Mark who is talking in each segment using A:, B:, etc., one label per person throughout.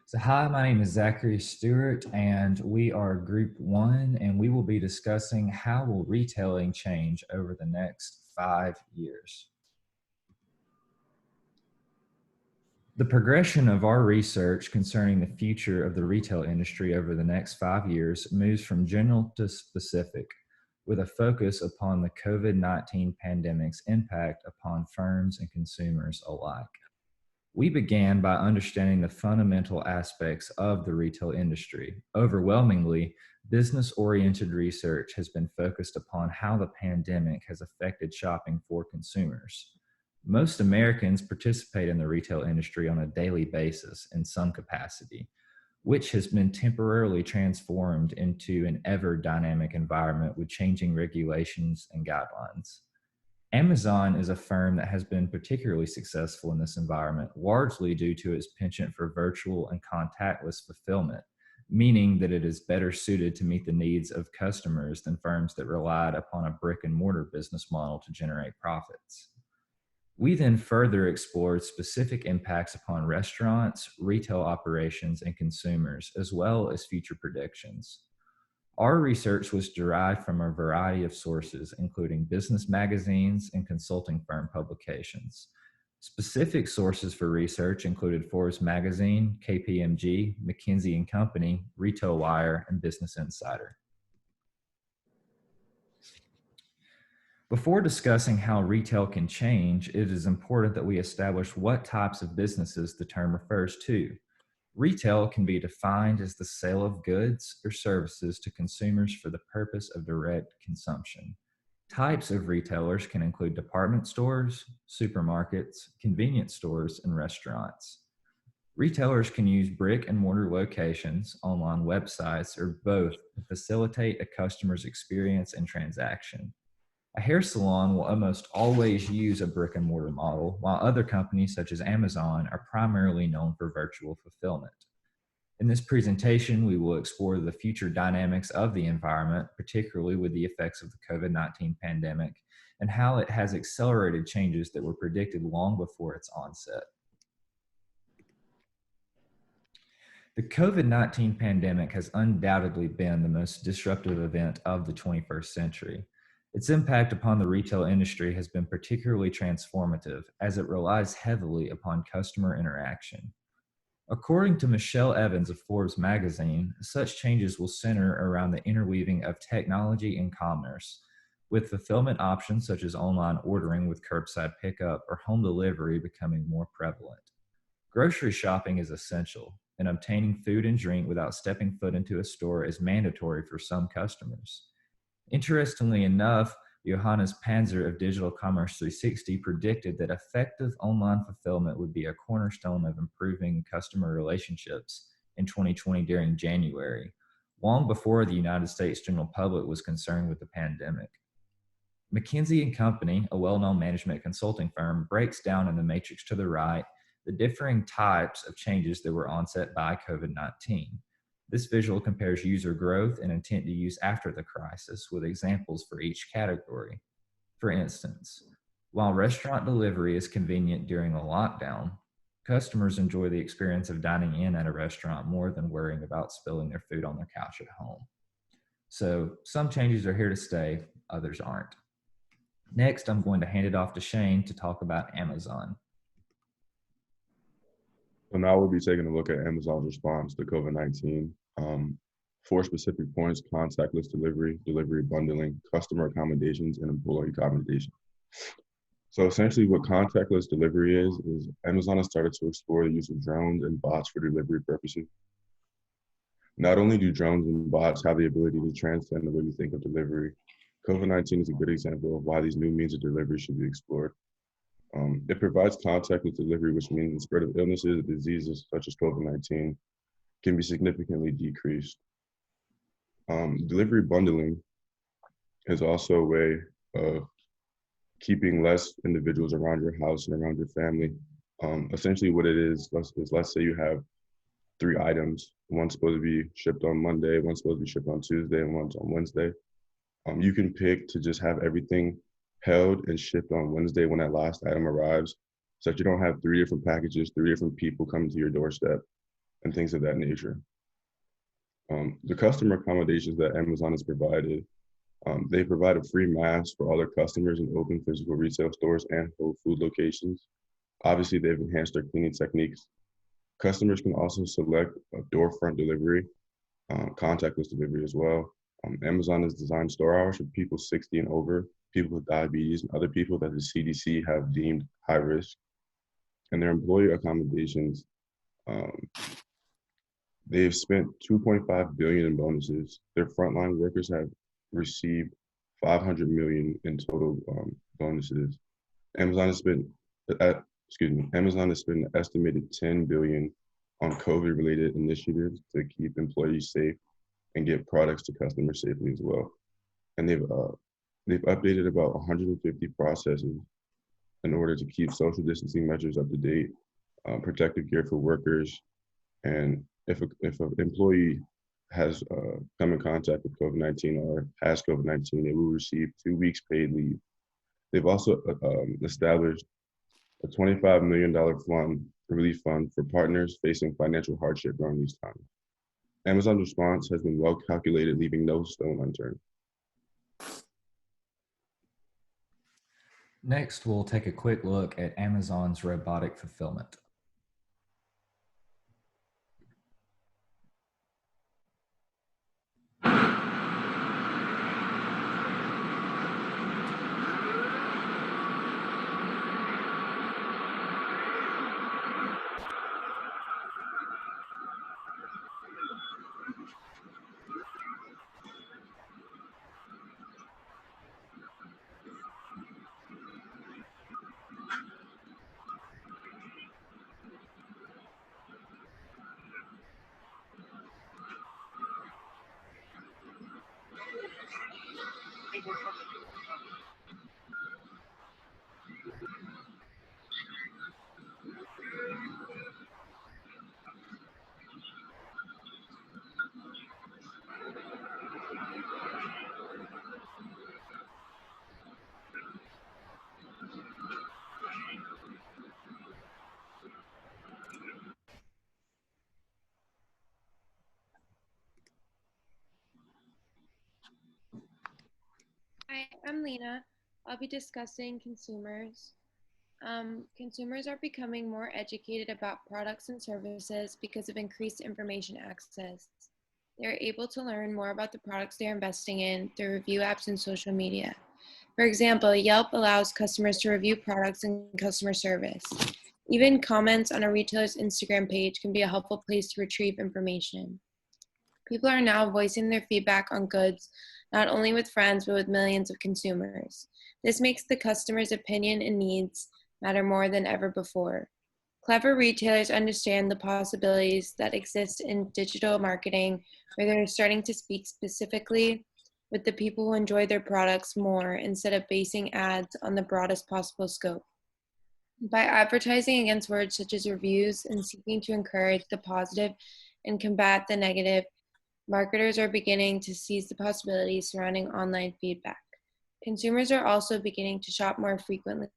A: So, hi, my name is Zachary Stewart, and we are Group One, and we will be discussing how will retailing change over the next 5 years. The progression of our research concerning the future of the retail industry over the next 5 years moves from general to specific, with a focus upon the COVID 19 pandemic's impact upon firms and consumers alike. We began by understanding the fundamental aspects of the retail industry. Overwhelmingly, business oriented research has been focused upon how the pandemic has affected shopping for consumers. Most Americans participate in the retail industry on a daily basis in some capacity, which has been temporarily transformed into an ever dynamic environment with changing regulations and guidelines. Amazon is a firm that has been particularly successful in this environment, largely due to its penchant for virtual and contactless fulfillment, meaning that it is better suited to meet the needs of customers than firms that relied upon a brick and mortar business model to generate profits. We then further explored specific impacts upon restaurants, retail operations, and consumers, as well as future predictions. Our research was derived from a variety of sources, including business magazines and consulting firm publications. Specific sources for research included Forbes Magazine, KPMG, McKinsey and Company, Retail Wire, and Business Insider. Before discussing how retail can change, it is important that we establish what types of businesses the term refers to. Retail can be defined as the sale of goods or services to consumers for the purpose of direct consumption. Types of retailers can include department stores, supermarkets, convenience stores, and restaurants. Retailers can use brick and mortar locations, online websites, or both to facilitate a customer's experience and transaction. A hair salon will almost always use a brick and mortar model, while other companies such as Amazon are primarily known for virtual fulfillment. In this presentation, we will explore the future dynamics of the environment, particularly with the effects of the COVID-19 pandemic, and how it has accelerated changes that were predicted long before its onset. The COVID-19 pandemic has undoubtedly been the most disruptive event of the 21st century. Its impact upon the retail industry has been particularly transformative as it relies heavily upon customer interaction. According to Michelle Evans of Forbes magazine, such changes will center around the interweaving of technology and commerce, with fulfillment options such as online ordering with curbside pickup or home delivery becoming more prevalent. Grocery shopping is essential, and obtaining food and drink without stepping foot into a store is mandatory for some customers. Interestingly enough, Johannes Panzer of Digital Commerce 360 predicted that effective online fulfillment would be a cornerstone of improving customer relationships in 2020 during January, long before the United States general public was concerned with the pandemic. McKinsey and Company, a well-known management consulting firm, breaks down in the matrix to the right the differing types of changes that were onset by COVID-19. This visual compares user growth and intent to use after the crisis with examples for each category. For instance, while restaurant delivery is convenient during a lockdown, customers enjoy the experience of dining in at a restaurant more than worrying about spilling their food on their couch at home. So some changes are here to stay, others aren't. Next, I'm going to hand it off to Shane to talk about Amazon.
B: So now we'll be taking a look at Amazon's response to COVID-19. Four specific points: contactless delivery, delivery bundling, customer accommodations, and employee accommodation. So essentially what contactless delivery is Amazon has started to explore the use of drones and bots for delivery purposes. Not only do drones and bots have the ability to transcend the way we think of delivery, COVID-19 is a good example of why these new means of delivery should be explored. It provides contactless delivery, which means the spread of illnesses and diseases such as COVID-19 can be significantly decreased. Delivery bundling is also a way of keeping less individuals around your house and around your family. Essentially what it is, let's say you have 3 items. One's supposed to be shipped on Monday, one's supposed to be shipped on Tuesday, and one's on Wednesday. You can pick to just have everything held and shipped on Wednesday when that last item arrives, so that you don't have 3 different packages, 3 different people coming to your doorstep. and things of that nature. The customer accommodations that Amazon has provided, they provide a free mask for all their customers in open physical retail stores and Whole Food locations. Obviously, they've enhanced their cleaning techniques. Customers can also select a door front delivery, contactless delivery as well. Amazon has designed store hours for people 60 and over, people with diabetes, and other people that the CDC have deemed high risk. And their employee accommodations, um, they've spent 2.5 billion in bonuses. Their frontline workers have received 500 million in total bonuses. Amazon has spent, Amazon has spent an estimated 10 billion on COVID-related initiatives to keep employees safe and get products to customers safely as well. And they've updated about 150 processes in order to keep social distancing measures up to date, protective gear for workers, and if an employee has come in contact with COVID-19 or has COVID-19, they will receive 2 weeks paid leave. They've also established a $25 million relief fund for partners facing financial hardship during these times. Amazon's response has been well calculated, leaving no stone unturned.
A: Next, we'll take a quick look at Amazon's robotic fulfillment.
C: Hi, I'm Lena. I'll be discussing consumers. Consumers are becoming more educated about products and services because of increased information access. They're able to learn more about the products they're investing in through review apps and social media. For example, Yelp allows customers to review products and customer service. Even comments on a retailer's Instagram page can be a helpful place to retrieve information. People are now voicing their feedback on goods, not only with friends, but with millions of consumers. This makes the customer's opinion and needs matter more than ever before. Clever retailers understand the possibilities that exist in digital marketing, where they're starting to speak specifically with the people who enjoy their products more instead of basing ads on the broadest possible scope. By advertising against words such as reviews and seeking to encourage the positive and combat the negative, marketers are beginning to seize the possibilities surrounding online feedback. Consumers are also beginning to shop more frequently.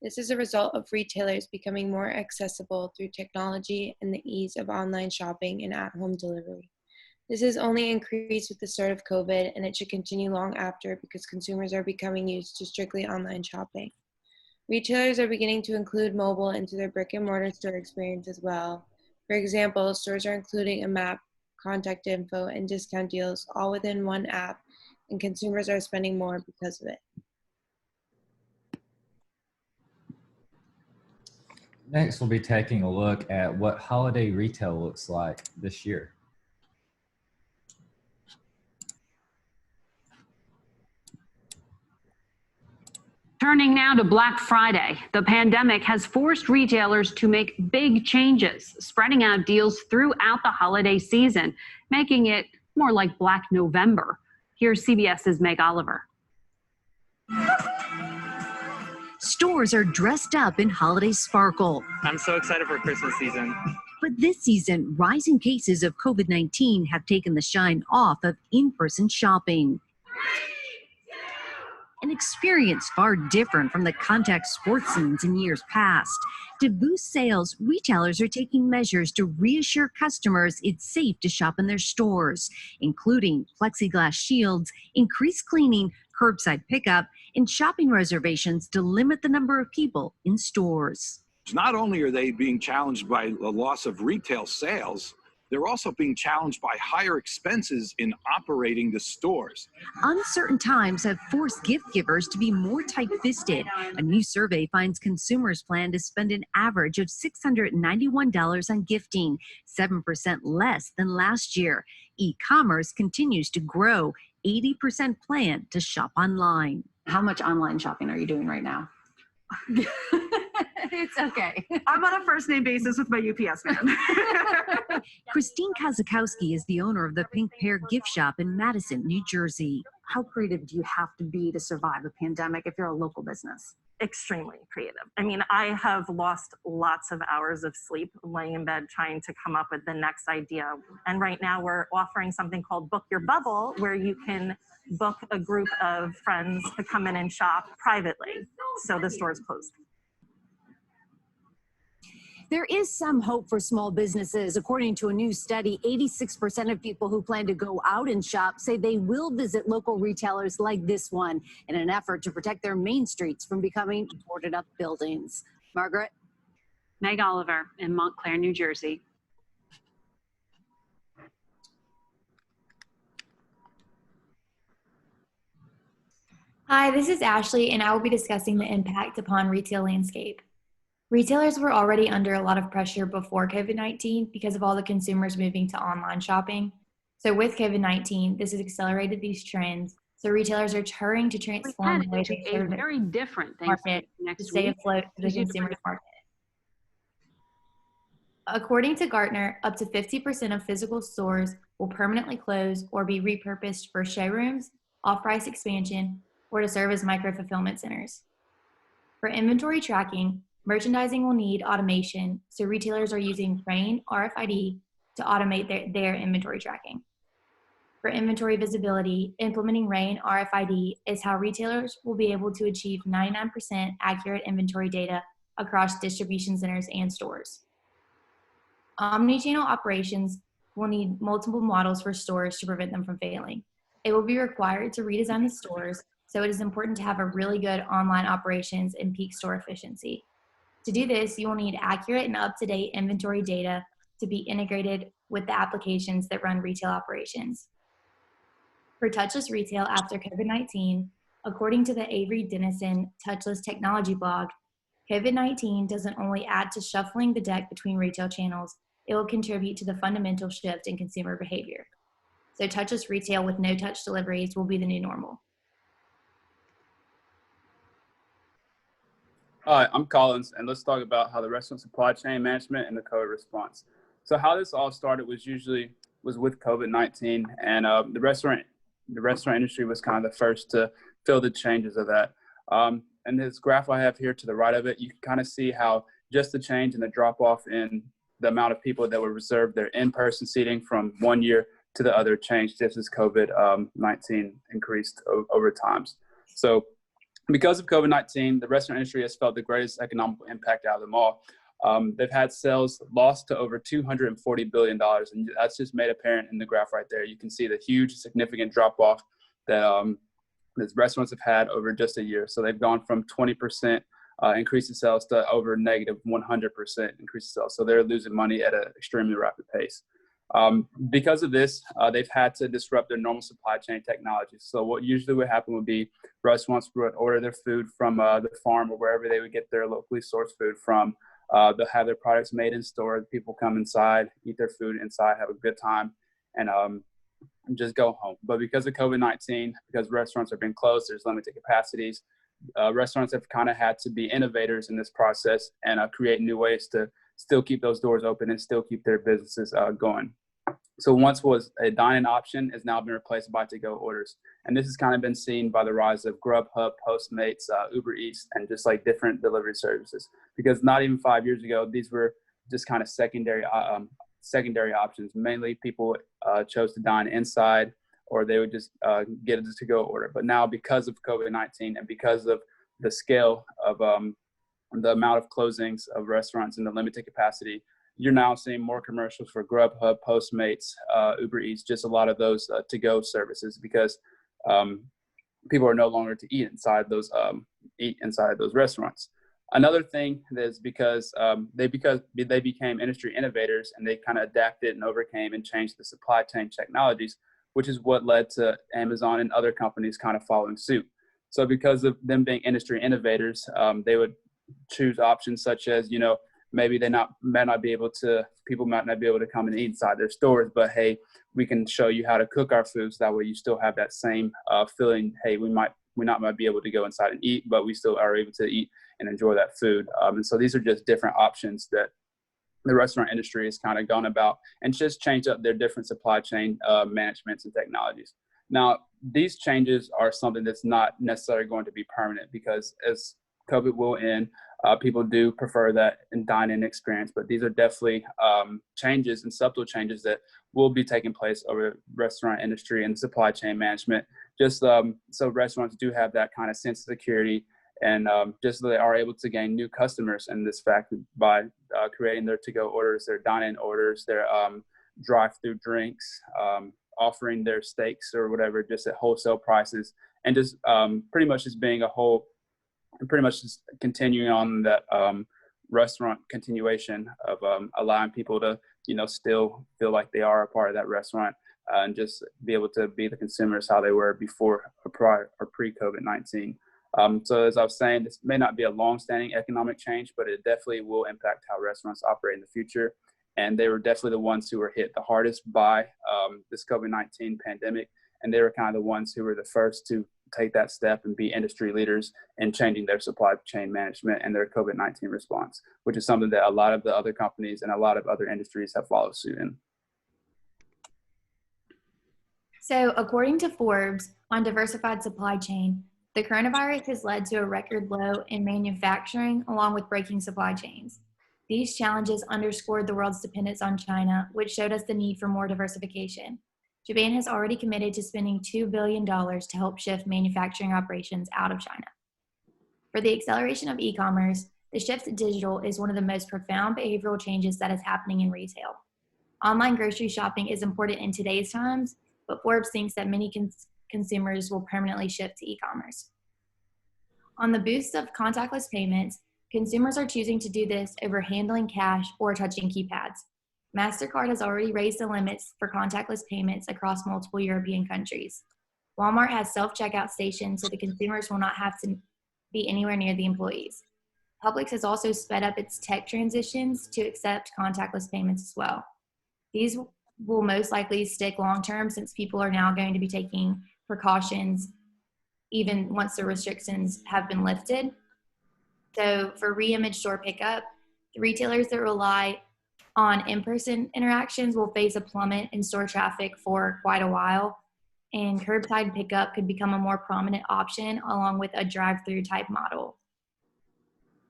C: This is a result of retailers becoming more accessible through technology and the ease of online shopping and at-home delivery. This has only increased with the start of COVID, and it should continue long after because consumers are becoming used to strictly online shopping. Retailers are beginning to include mobile into their brick-and-mortar store experience as well. For example, stores are including a map, contact info, and discount deals all within one app, and consumers are spending more because of it.
A: Next, we'll be taking a look at what holiday retail looks like this year.
D: Turning now to Black Friday, the pandemic has forced retailers to make big changes, spreading out deals throughout the holiday season, making it more like Black November. Here's CBS's Meg Oliver.
E: Stores are dressed up in holiday sparkle.
F: I'm so excited for Christmas season.
E: But this season, rising cases of COVID-19 have taken the shine off of in-person shopping. an experience far different from the contact sports scenes in years past. To boost sales, retailers are taking measures to reassure customers it's safe to shop in their stores, including plexiglass shields, increased cleaning, curbside pickup, and shopping reservations to limit the number of people in stores.
G: Not only are they being challenged by the loss of retail sales, they're also being challenged by higher expenses in operating the stores.
E: Uncertain times have forced gift givers to be more tight-fisted. A new survey finds consumers plan to spend an average of $691 on gifting, 7% less than last year. E-commerce continues to grow. 80% plan to shop online.
D: How much online shopping are you doing right now?
E: It's okay.
H: I'm on a first name basis with my UPS man.
E: Christine Kazakowski is the owner of the Pink Pear gift shop in Madison, New Jersey.
H: How creative do you have to be to survive a pandemic if you're a local business? Extremely creative. I mean, I have lost lots of hours of sleep laying in bed trying to come up with the next idea. And right now we're offering something called Book Your Bubble, where you can book a group of friends to come in and shop privately. So the store is closed.
I: There is some hope for small businesses. According to a new study, 86% of people who plan to go out and shop say they will visit local retailers like this one in an effort to protect their main streets from becoming boarded up buildings. Margaret?
D: Meg Oliver in Montclair, New Jersey.
J: Hi, this is Ashley, and I will be discussing the impact upon retail landscape. Retailers were already under a lot of pressure before COVID-19 because of all the consumers moving to online shopping. So with COVID-19, this has accelerated these trends. So retailers are hurrying to transform the way they serve
D: very different
J: market to stay afloat for the consumer's market. According to Gartner, up to 50% of physical stores will permanently close or be repurposed for showrooms, off-price expansion, or to serve as micro-fulfillment centers. For inventory tracking, merchandising will need automation, so retailers are using RAIN RFID to automate their inventory tracking. For inventory visibility, implementing RAIN RFID is how retailers will be able to achieve 99% accurate inventory data across distribution centers and stores. Omnichannel operations will need multiple models for stores to prevent them from failing. It will be required to redesign the stores, so it is important to have a really good online operations and peak store efficiency. To do this, you will need accurate and up-to-date inventory data to be integrated with the applications that run retail operations. For touchless retail after COVID-19, according to the Avery Dennison Touchless Technology blog, COVID-19 doesn't only add to shuffling the deck between retail channels, it will contribute to the fundamental shift in consumer behavior. So touchless retail with no touch deliveries will be the new normal.
F: Hi, I'm Collins, and let's talk about how the restaurant supply chain management and the COVID response. So how this all started was with COVID-19, and the restaurant industry was kind of the first to feel the changes of that. And this graph I have here to the right of it, you can kind of see how just the change and the drop off in the amount of people that were reserved their in-person seating from one year to the other changed just as COVID-19 increased over times. So because of COVID-19, the restaurant industry has felt the greatest economic impact out of them all. They've had sales lost to over $240 billion, and that's just made apparent in the graph right there. You can see the huge, significant drop-off that these restaurants have had over just a year. So they've gone from 20% increase in sales to over negative 100% increase in sales. So they're losing money at an extremely rapid pace. Because of this, they've had to disrupt their normal supply chain technologies. So what usually would happen would be restaurants would order their food from the farm or wherever they would get their locally sourced food from. They'll have their products made in store. People come inside, eat their food inside, have a good time, and just go home. But because of COVID-19, because restaurants have been closed, there's limited capacities. Restaurants have kind of had to be innovators in this process and create new ways to still keep those doors open and still keep their businesses going. So once was a dine-in option has now been replaced by to-go orders. And this has kind of been seen by the rise of Grubhub, Postmates, Uber Eats, and just like different delivery services. Because not even 5 years ago, these were just kind of secondary options. Mainly people chose to dine inside or they would just get a to-go order. But now, because of COVID-19 and because of the scale of the amount of closings of restaurants and the limited capacity, you're now seeing more commercials for Grubhub, Postmates, Uber Eats, just a lot of those to-go services, because people are no longer to eat inside those restaurants. Another thing is because they became industry innovators, and they kind of adapted and overcame and changed the supply chain technologies, which is what led to Amazon and other companies kind of following suit. So because of them being industry innovators, they would choose options such as, maybe people might not be able to come and eat inside their stores, but hey, we can show you how to cook our foods. That way you still have that same feeling, hey, we might be able to go inside and eat, but we still are able to eat and enjoy that food. And so these are just different options that the restaurant industry has kind of gone about and just changed up their different supply chain managements and technologies. Now, these changes are something that's not necessarily going to be permanent, because as COVID will end, people do prefer that dine-in experience, but these are definitely changes and subtle changes that will be taking place over the restaurant industry and supply chain management, just so restaurants do have that kind of sense of security, and just so they are able to gain new customers in this fact by creating their to-go orders, their dine-in orders, their drive-through drinks, offering their steaks or whatever just at wholesale prices, and just pretty much just being pretty much just continuing on that restaurant continuation of allowing people to, still feel like they are a part of that restaurant, and just be able to be the consumers how they were before or pre-COVID-19. So as I was saying, this may not be a long-standing economic change, but it definitely will impact how restaurants operate in the future. And they were definitely the ones who were hit the hardest by this COVID-19 pandemic. And they were kind of the ones who were the first to take that step and be industry leaders in changing their supply chain management and their COVID-19 response, which is something that a lot of the other companies and a lot of other industries have followed suit in.
J: So according to Forbes, on diversified supply chain, the coronavirus has led to a record low in manufacturing, along with breaking supply chains. These challenges underscored the world's dependence on China, which showed us the need for more diversification. Japan has already committed to spending $2 billion to help shift manufacturing operations out of China. For the acceleration of e-commerce, the shift to digital is one of the most profound behavioral changes that is happening in retail. Online grocery shopping is important in today's times, but Forbes thinks that many consumers will permanently shift to e-commerce. On the boost of contactless payments, consumers are choosing to do this over handling cash or touching keypads. MasterCard has already raised the limits for contactless payments across multiple European countries. Walmart has self-checkout stations so the consumers will not have to be anywhere near the employees. Publix has also sped up its tech transitions to accept contactless payments as well. These will most likely stick long-term, since people are now going to be taking precautions even once the restrictions have been lifted. So for re-image store pickup, the retailers that rely on in-person interactions will face a plummet in store traffic for quite a while, and curbside pickup could become a more prominent option along with a drive-through type model.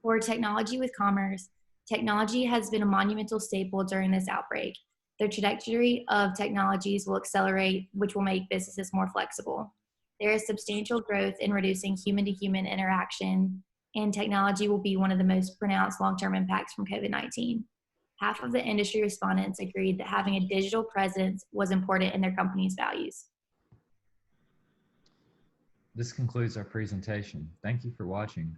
J: For technology with commerce, technology has been a monumental staple during this outbreak. The trajectory of technologies will accelerate, which will make businesses more flexible. There is substantial growth in reducing human-to-human interaction, and technology will be one of the most pronounced long-term impacts from COVID-19. Half of the industry respondents agreed that having a digital presence was important in their company's values.
A: This concludes our presentation. Thank you for watching.